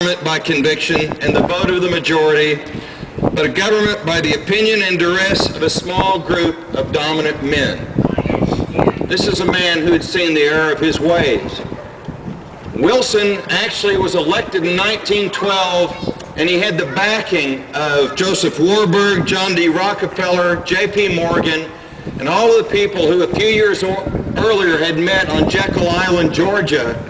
government by conviction and the vote of the majority, but a government by the opinion and duress of a small group of dominant men. This is a man who had seen the error of his ways. Wilson actually was elected in 1912, and he had the backing of Joseph Warburg, John D. Rockefeller, J.P. Morgan, and all of the people who a few years earlier had met on Jekyll Island, Georgia,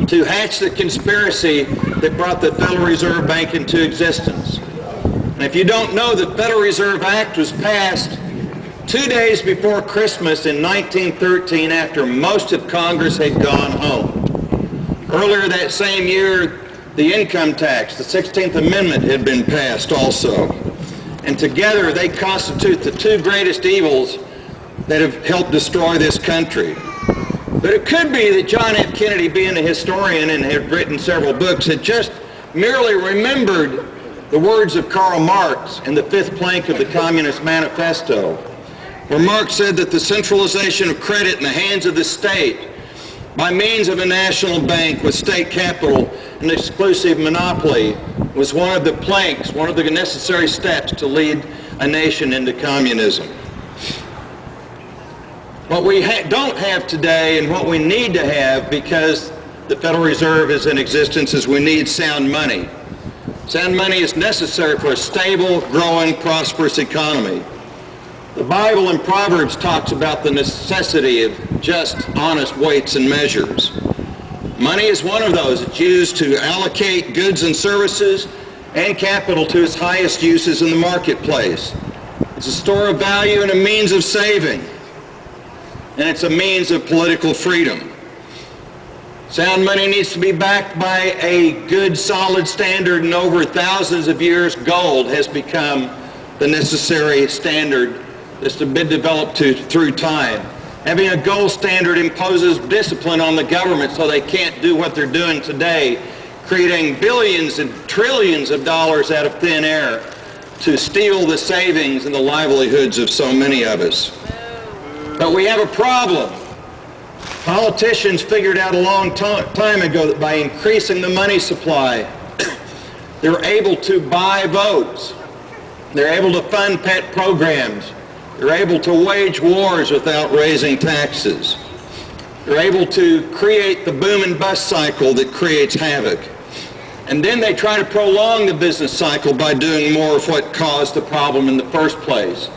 to hatch the conspiracy that brought the Federal Reserve Bank into existence. And if you don't know, the Federal Reserve Act was passed 2 days before Christmas in 1913, after most of Congress had gone home. Earlier that same year, the income tax, the 16th Amendment, had been passed also. And together they constitute the two greatest evils that have helped destroy this country. But it could be that John F. Kennedy, being a historian and had written several books, had just merely remembered the words of Karl Marx in the fifth plank of the Communist Manifesto, where Marx said that the centralization of credit in the hands of the state by means of a national bank with state capital and exclusive monopoly was one of the planks, one of the necessary steps to lead a nation into communism. What we don't have today, and what we need to have, because the Federal Reserve is in existence, is we need sound money. Sound money is necessary for a stable, growing, prosperous economy. The Bible in Proverbs talks about the necessity of just, honest weights and measures. Money is one of those. It's used to allocate goods and services and capital to its highest uses in the marketplace. It's a store of value and a means of saving. And it's a means of political freedom. Sound money needs to be backed by a good, solid standard, and over thousands of years, gold has become the necessary standard that's been developed through time. Having a gold standard imposes discipline on the government so they can't do what they're doing today, creating billions and trillions of dollars out of thin air to steal the savings and the livelihoods of so many of us. But we have a problem. Politicians figured out a long time ago that by increasing the money supply, they're able to buy votes. They're able to fund pet programs. They're able to wage wars without raising taxes. They're able to create the boom and bust cycle that creates havoc. And then they try to prolong the business cycle by doing more of what caused the problem in the first place.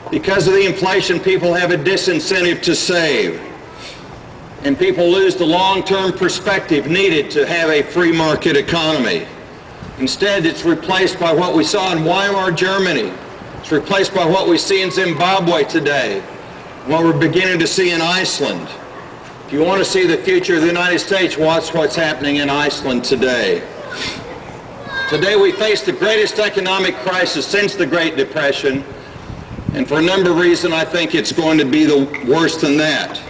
Because of the inflation, people have a disincentive to save. And people lose the long-term perspective needed to have a free market economy. Instead, it's replaced by what we saw in Weimar Germany. It's replaced by what we see in Zimbabwe today, what we're beginning to see in Iceland. If you want to see the future of the United States, watch what's happening in Iceland today. Today we face the greatest economic crisis since the Great Depression, and for a number of reasons I think it's going to be worse than that.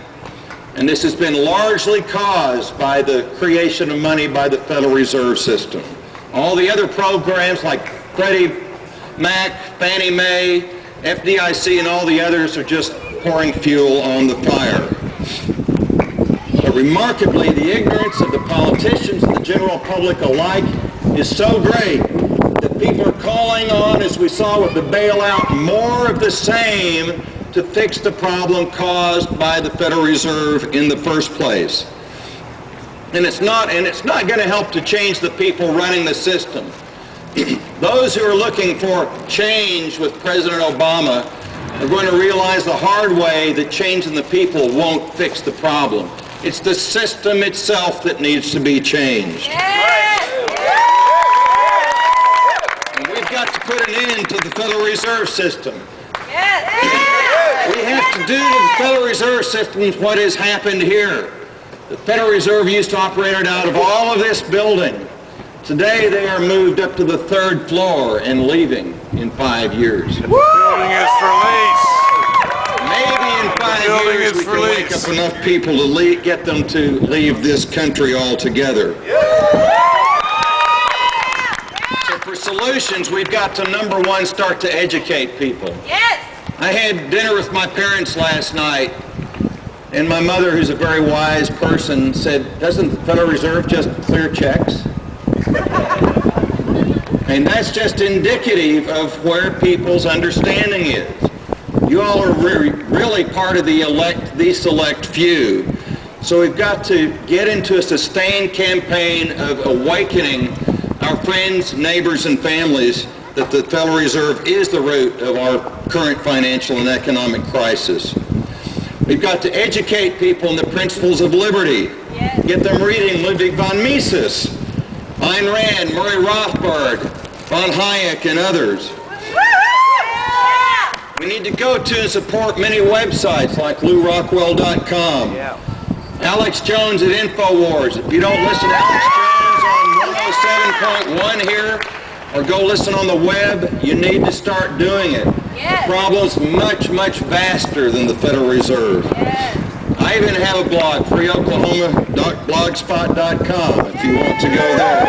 And this has been largely caused by the creation of money by the Federal Reserve System. All the other programs like Freddie Mac, Fannie Mae, FDIC, and all the others are just pouring fuel on the fire. But remarkably, the ignorance of the politicians and the general public alike is so great that people are calling on, as we saw with the bailout, more of the same to fix the problem caused by the Federal Reserve in the first place. And it's not going to help to change the people running the system. Those who are looking for change with President Obama are going to realize the hard way that changing the people won't fix the problem. It's the system itself that needs to be changed. And we've got to put an end to the Federal Reserve System. We have to do to the Federal Reserve System what has happened here. The Federal Reserve used to operate out of all of this building. Today they are moved up to the third floor and leaving in 5 years. The building is for lease. Maybe in 5 years we can wake up enough people to get them to leave this country altogether. So for solutions, we've got to, number one, start to educate people. Yes. I had dinner with my parents last night, and my mother, who's a very wise person, said, doesn't the Federal Reserve just clear checks? And that's just indicative of where people's understanding is. You all are really part of the select few. So we've got to get into a sustained campaign of awakening our friends, neighbors, and families that the Federal Reserve is the root of our current financial and economic crisis. We've got to educate people in the principles of liberty. Yes. Get them reading Ludwig von Mises, Ayn Rand, Murray Rothbard, von Hayek, and others. We need to go to and support many websites like LouRockwell.com. Alex Jones at InfoWars. If you don't listen to Alex Jones on 107.1 here, or go listen on the web, you need to start doing it. Yes. The problem's much, much vaster than the Federal Reserve. Yes. I even have a blog, freeoklahoma.blogspot.com, if you want to go there.